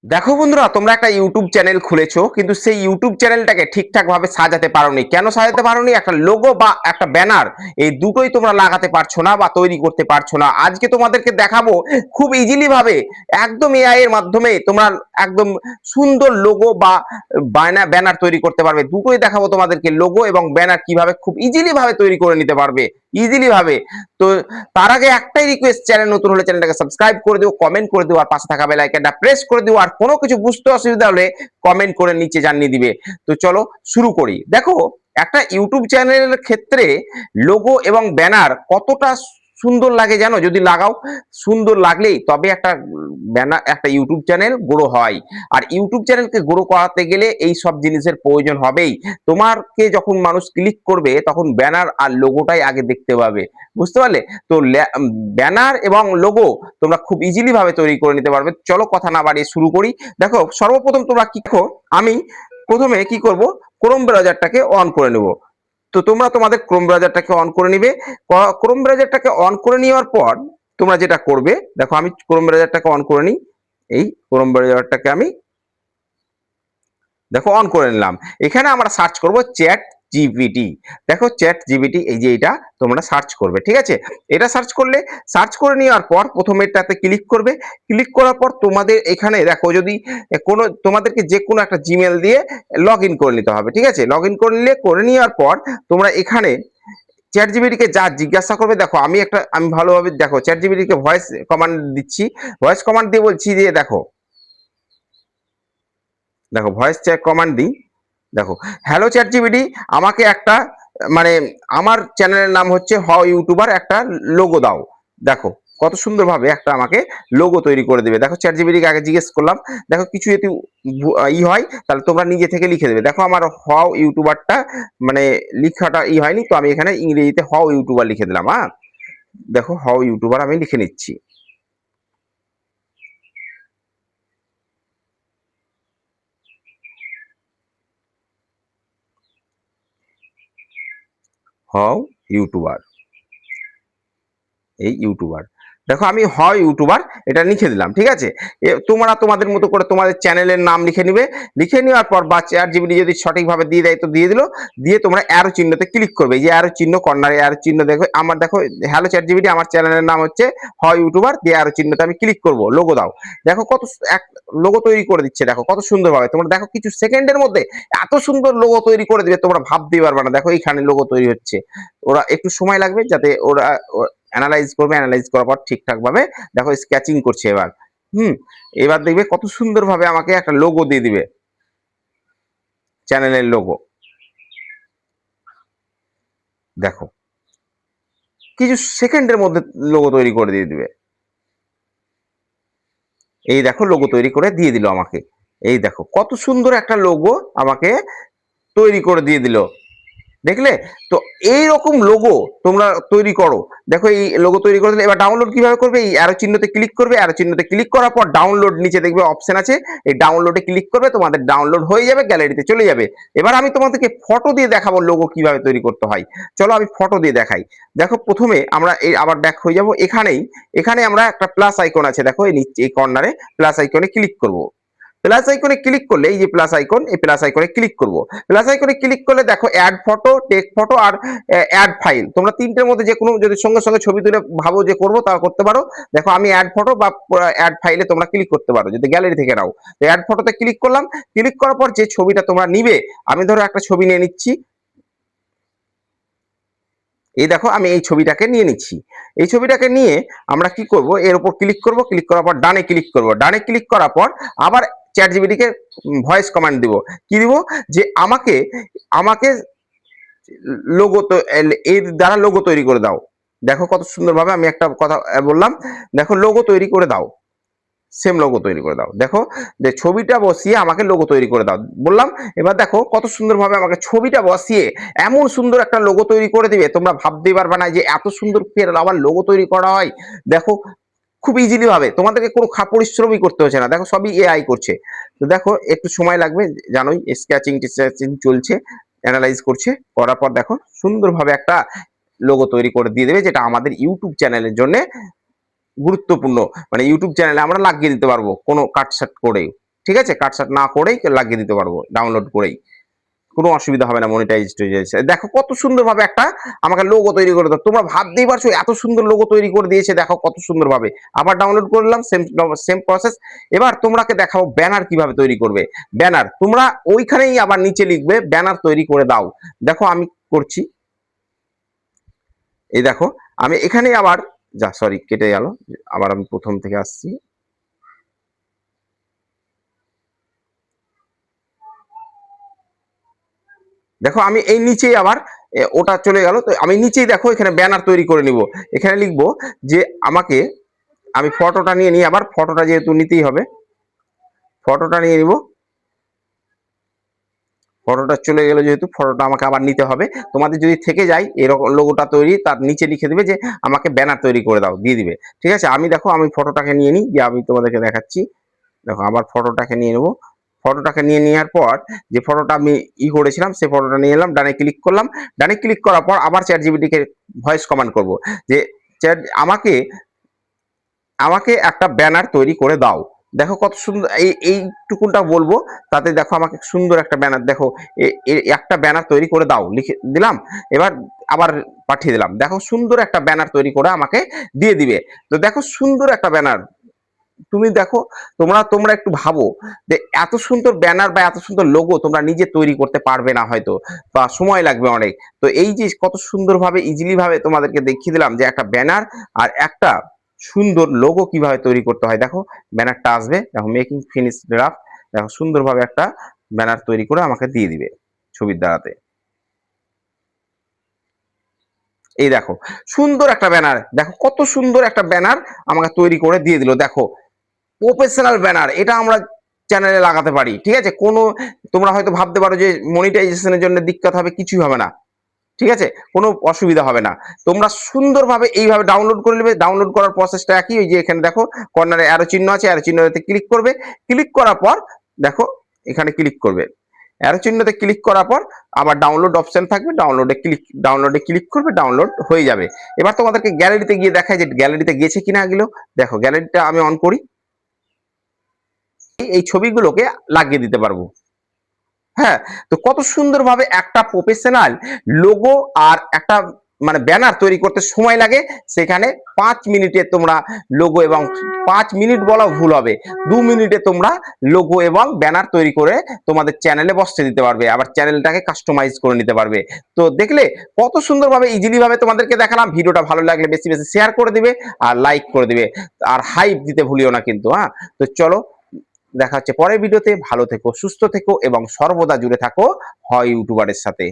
দেখো বন্ধুরা, তোমরা একটা ইউটিউব চ্যানেল খুলেছো, কিন্তু সেই ইউটিউব চ্যানেলটাকে ঠিকঠাক ভাবে সাজাতে পারোনি। কেন সাজাতে পারোনি? একটা লোগো বা একটা ব্যানার, এই দুটোই তোমরা লাগাতে পারছো না বা তৈরি করতে পারছো না। আজকে তোমাদেরকে দেখাবো খুব ইজিলি ভাবে, একদম এআই এর মাধ্যমে তোমরা একদম সুন্দর লোগো বা ব্যানার তৈরি করতে পারবে। দুটোই দেখাবো তোমাদেরকে, লোগো এবং ব্যানার কিভাবে খুব ইজিলি ভাবে তৈরি করে নিতে পারবে, ইজিলি ভাবে। তো তার আগে একটাই রিকোয়েস্ট, চ্যানেল নতুন হলে চ্যানেলটাকে সাবস্ক্রাইব করে দিও, কমেন্ট করে দিও, আর পাশে থাকা বেল আইকনটা প্রেস করে দিও। আর কোনো কিছু বুঝতে অসুবিধা হলে কমেন্ট করে নিচে জানিয়ে দিবে। তো চলো শুরু করি। দেখো, একটা ইউটিউব চ্যানেলের ক্ষেত্রে লোগো এবং ব্যানার কতটা সুন্দর লাগে জানো? যদি লাগাও, সুন্দর লাগলেই তবে একটা ব্যানার, একটা ইউটিউব চ্যানেল গ্রো হয়। আর ইউটিউব চ্যানেলকে গ্রো করাতে গেলে এই সব জিনিসের প্রয়োজন হবেই। তোমারকে যখন মানুষ ক্লিক করবে তখন ব্যানার আর লোগোটাই আগে দেখতে পাবে, বুঝতে পারলে? তো ব্যানার এবং লোগো তোমরা খুব ইজিলি ভাবে তৈরি করে নিতে পারবে। চলো কথা না বাড়িয়ে শুরু করি। দেখো, সর্বপ্রথম তোমরা কি করো, আমি প্রথমে কি করব, ক্রোম ব্রাউজারটাকে অন করে নেব। তো তোমরা তোমাদের ক্রোম ব্রাউজারটাকে অন করে নিবে। ক্রোম ব্রাউজারটাকে অন করে নেওয়ার পর তোমরা যেটা করবে, দেখো আমি ক্রোম ব্রাউজারটাকে অন করে নিই। এই ক্রোম ব্রাউজারটাকে আমি দেখো অন করে নিলাম। এখানে আমরা সার্চ করব চ্যাট জিপিটি। দেখো চ্যাট জিপিটি, এই যে এটা তোমরা সার্চ করবে, ঠিক আছে? এটা সার্চ করলে, সার্চ করে নেওয়ার পর প্রথমে এটাতে ক্লিক করবে। ক্লিক করার পর তোমাদের এখানে দেখো, যদি কোনো তোমাদেরকে যে কোনো একটা জিমেল দিয়ে লগ ইন করে নিতে হবে, ঠিক আছে? লগ ইন করে নেওয়ার পর তোমরা এখানে চ্যাট জিপিটিকে যা জিজ্ঞাসা করবে, দেখো আমি ভালোভাবে দেখো চ্যাট জিপিটিকে ভয়েস কমান্ড দিচ্ছি। ভয়েস কমান্ড দিয়ে বলছি যে দেখো, দেখো ভয়েস চেক কমান্ড দিই। দেখো, হ্যালো চ্যাট জিপিটি, আমাকে একটা মানে আমার চ্যানেলের নাম হচ্ছে হাউ ইউটিউবার, একটা লোগো দাও। দেখো কত সুন্দরভাবে একটা আমাকে লোগো তৈরি করে দেবে। দেখো চ্যাট জিপিটিকে আগে জিজ্ঞেস করলাম, দেখো কিছু যদি হয় তাহলে তোমরা নিজে থেকে লিখে দেবে। দেখো আমার হাউ ইউটিউবারটা মানে লিখাটা হয়নি, তো আমি এখানে ইংরেজিতে হাউ ইউটিউবার লিখে দিলাম। হ্যাঁ, দেখো হাউ ইউটিউবার আমি লিখে নিচ্ছি। হাউ ইউটিউবার, এই ইউটিউবার, দেখো আমি হয় ইউটিউবার এটা লিখে দিলাম, ঠিক আছে? তোমরা তোমাদের মতো করে তোমাদের চ্যানেলের নাম লিখে নিবে। লিখে নেওয়ার পর বা চ্যাট জিপিটি যদি সঠিকভাবে দিয়ে দেয় তো দিয়ে দিল। দিয়ে তোমরা অ্যারো চিহ্নতে ক্লিক করবে। এই যে অ্যারো চিহ্ন, কর্নারে অ্যারো চিহ্ন, দেখো আমার, দেখো হ্যালো চ্যাট জিপিটি, আমার চ্যানেলের নাম হচ্ছে হয় ইউটিউবার, দিয়ে অ্যারো চিহ্নতে আমি ক্লিক করব, লোগো দাও। দেখো কত এক লোগো তৈরি করে দিচ্ছে, দেখো কত সুন্দরভাবে। তোমরা দেখো কিছু সেকেন্ডের মধ্যে এত সুন্দর লোগো তৈরি করে দিবে, তোমরা ভাবতেই পারবে না। দেখো এইখানে লোগো তৈরি হচ্ছে। ওরা একটু সময় লাগবে যাতে ওরা অ্যানালাইজ করবে, অ্যানালাইজ করার পর ঠিকঠাক ভাবে দেখো স্কেচিং করছে এবার। হুম, এবার দেখবে কত সুন্দরভাবে আমাকে একটা লোগো দিয়ে দিবে, চ্যানেলের লোগো। দেখো কিছু সেকেন্ডের মধ্যে লোগো তৈরি করে দিয়ে দিবে। এই দেখো লোগো তৈরি করে দিয়ে দিল আমাকে। এই দেখো কত সুন্দর একটা লোগো আমাকে তৈরি করে দিয়ে দিল, দেখলে? তো এইরকম লোগো তোমরা তৈরি করো। দেখো এই লোগো তৈরি করে দিলে, এবার ডাউনলোড কিভাবে করবে? এই অ্যারো চিহ্নতে ক্লিক করবে। অ্যারো চিহ্নতে ক্লিক করার পর ডাউনলোড নিচে দেখবে অপশন আছে, এই ডাউনলোডে ক্লিক করবে, তোমাদের ডাউনলোড হয়ে যাবে, গ্যালারিতে চলে যাবে। এবার আমি তোমাদেরকে ফটো দিয়ে দেখাবো লোগো কিভাবে তৈরি করতে হয়। চলো আমি ফটো দিয়ে দেখাই। দেখো প্রথমে আমরা এই আবার ব্যাক হয়ে যাব। এখানে আমরা একটা প্লাস আইকন আছে, দেখো এই নিচে এই কর্নারে প্লাস আইকনে ক্লিক করব। প্লাস আইকনে ক্লিক করলে, এই যে প্লাস আইকন, এই প্লাস আইকনে ক্লিক করব। প্লাস আইকনে ক্লিক করলে দেখো অ্যাড ফটো, টেক ফটো আর অ্যাড ফাইল, তোমরা তিনটের মধ্যে যে কোনো, যদি সঙ্গে সঙ্গে ছবি তুলে ভাবো যে করবো তা করতে পারো। দেখো আমি অ্যাড ফটো বা অ্যাড ফাইলে তোমরা ক্লিক করতে পারো যদি গ্যালারি থেকে নাও। তো অ্যাড ফটোতে ক্লিক করলাম। ক্লিক করার পর যে ছবিটা তোমরা নিবে, আমি ধরো একটা ছবি নিয়ে নিচ্ছি। এই দেখো আমি এই ছবিটাকে নিয়ে নিচ্ছি। এই ছবিটাকে নিয়ে আমরা কি করব, এর উপর ক্লিক করব। ক্লিক করার পর ডানে ক্লিক করব। ডানে ক্লিক করার পর আবার চ্যাট জিপিটিকে ভয়েস কমান্ড দিব। কি দিব? যে আমাকে আমাকে লোগো তো এর দ্বারা লোগো তৈরি করে দাও। দেখো কত সুন্দরভাবে আমি একটা কথা বললাম, দেখো লোগো তৈরি করে দাও, সেম লোগো তৈরি করে দাও। দেখো যে ছবিটা বসিয়ে আমাকে লোগো তৈরি করে দাও বললাম। এবার দেখো কত সুন্দরভাবে আমাকে ছবিটা বসিয়ে এমন সুন্দর একটা লোগো তৈরি করে দিবে, তোমরা ভাবতেই পারবে না যে এত সুন্দর ফের আবার লোগো তৈরি করা হয়। দেখো খুব ইজিলি ভাবে, তোমাদেরকে কোনো পরিশ্রমই করতে হচ্ছে না। দেখো সবই এআই করছে। তো দেখো একটু সময় লাগবে, জানোই স্কেচিং টেস্টিং চলছে, অ্যানালাইজ করছে। করার পর দেখো সুন্দরভাবে একটা লোগো তৈরি করে দিয়ে দেবে, যেটা আমাদের ইউটিউব চ্যানেলের জন্য গুরুত্বপূর্ণ। মানে ইউটিউব চ্যানেলে আমরা লাগিয়ে দিতে পারবো কোনো কাটসাট করে। ঠিক আছে, কাটছাট না করেই লাগিয়ে দিতে পারবো ডাউনলোড করেই, কোনো অসুবিধা হবে না মনিটাইজ হয়ে যাচ্ছে। দেখো কত সুন্দরভাবে একটা আমাকে লোগো তৈরি করে দাও, তোমরা ভাবতেই পারছো এত সুন্দর লোগো তৈরি করে দিয়েছে, দেখো কত সুন্দরভাবে। আবার ডাউনলোড করলাম, সেম সেম প্রসেস। এবার তোমরাকে দেখাবো ব্যানার কিভাবে তৈরি করবে। ব্যানার তোমরা ওইখানেই আবার নিচে লিখবে ব্যানার তৈরি করে দাও। দেখো আমি করছি, এই দেখো আমি এখানে আবার যা সরি কেটে গেল, আবার আমি প্রথম থেকে আসছি। দেখো আমি এই নিচেই আবার ওটা চলে গেল, তো আমি নিচেই দেখো এখানে ব্যানার তৈরি করে নিব। এখানে লিখবো যে আমাকে, আমি ফটোটা নিয়ে নিই, আবার ফটোটা যেহেতু নিতেই হবে, ফটোটা নিয়ে নিব। ফটোটা চলে গেল যেহেতু, ফটোটা আমাকে আবার নিতে হবে। তোমাদের যদি থেকে যায় এরকম লোগোটা তৈরি, তার নিচে লিখে দিবে যে আমাকে ব্যানার তৈরি করে দাও, দিয়ে দিবে। ঠিক আছে, আমি দেখো আমি ফটোটাকে নিয়ে নিই, যে আমি তোমাদেরকে দেখাচ্ছি। দেখো আবার ফটোটাকে নিয়ে নেবো। ফটোটাকে নিয়ে নেওয়ার পর যে ফটোটা আমি করেছিলাম সেই ফটোটা নিয়ে এলাম, ডানে ক্লিক করলাম। ডানে ক্লিক করার পর আবার চ্যাট জিপিটিকে ভয়েস কমান্ড করব যে চ্যাট আমাকে আমাকে একটা ব্যানার তৈরি করে দাও। দেখো কত সুন্দর, এইটুকুনটা বলবো, তাতে দেখো আমাকে সুন্দর একটা ব্যানার, দেখো একটা ব্যানার তৈরি করে দাও লিখে দিলাম। এবার আবার পাঠিয়ে দিলাম, দেখো সুন্দর একটা ব্যানার তৈরি করে আমাকে দিয়ে দিবে। তো দেখো সুন্দর একটা ব্যানার, তুমি দেখো, তোমরা তোমরা একটু ভাবো যে এত সুন্দর ব্যানার বা এত সুন্দর লোগো তোমরা নিজে তৈরি করতে পারবে না হয়তো, বা সময় লাগবে অনেক। তো এই যে কত সুন্দরভাবে ইজিলি ভাবে তোমাদেরকে দেখিয়ে দিলাম যে একটা ব্যানার আর একটা সুন্দর লোগো কিভাবে তৈরি করতে হয়। দেখো ব্যানারটা আসবে, দেখো মেকিং ফিনিশ ড্রাফট, দেখো সুন্দরভাবে একটা ব্যানার তৈরি করে আমাকে দিয়ে দিবে ছবির দ্বারাতে। এই দেখো সুন্দর একটা ব্যানার, দেখো কত সুন্দর একটা ব্যানার আমাকে তৈরি করে দিয়ে দিল। দেখো প্রফেশনাল ব্যানার, এটা আমরা চ্যানেলে লাগাতে পারি। ঠিক আছে, কোনো তোমরা হয়তো ভাবতে পারো যে মনিটাইজেশনের জন্য দিক্কত হবে, কিছুই হবে না। ঠিক আছে, কোনো অসুবিধা হবে না। তোমরা সুন্দরভাবে এইভাবে ডাউনলোড করে নেবে। ডাউনলোড করার প্রসেসটা একই, ওই যে এখানে দেখো কর্নারে অ্যারো চিহ্ন আছে, অ্যারো চিহ্নতে ক্লিক করবে। ক্লিক করার পর দেখো এখানে ক্লিক করবে, অ্যারো চিহ্নতে ক্লিক করার পর আবার ডাউনলোড অপশন থাকবে, ডাউনলোডে ক্লিক করবে, ডাউনলোড হয়ে যাবে। এবার তোমাদেরকে গ্যালারিতে গিয়ে দেখায় যে গ্যালারিতে গেছে কিনা এগুলো। দেখো গ্যালারিটা আমি অন করি, এই ছবিগুলোকে লাগিয়ে দিতে পারবো। হ্যাঁ, তো কত সুন্দরভাবে একটা প্রফেশনাল লোগো আর একটা মানে ব্যানার তৈরি করতে সময় লাগে, সেখানে 5 মিনিটে তোমরা লোগো, এবং 5 মিনিট বলা ভুল হবে, 2 মিনিটে তোমরা লোগো এবং ব্যানার তৈরি করে তোমাদের চ্যানেলে বসতে দিতে পারবে, আবার চ্যানেলটাকে কাস্টমাইজ করে নিতে পারবে। তো দেখলে কত সুন্দরভাবে ইজিলি ভাবে তোমাদেরকে দেখালাম। ভিডিওটা ভালো লাগলে বেশি বেশি শেয়ার করে দিবে আর লাইক করে দিবে, আর হাইপ দিতে ভুলিও না কিন্তু। হ্যাঁ, তো চলো দেখা হচ্ছে পরের ভিডিওতে। ভালো থেকো, সুস্থ থেকো এবং সর্বদা জুড়ে থাকো হয় ইউটিউবারের সাথে।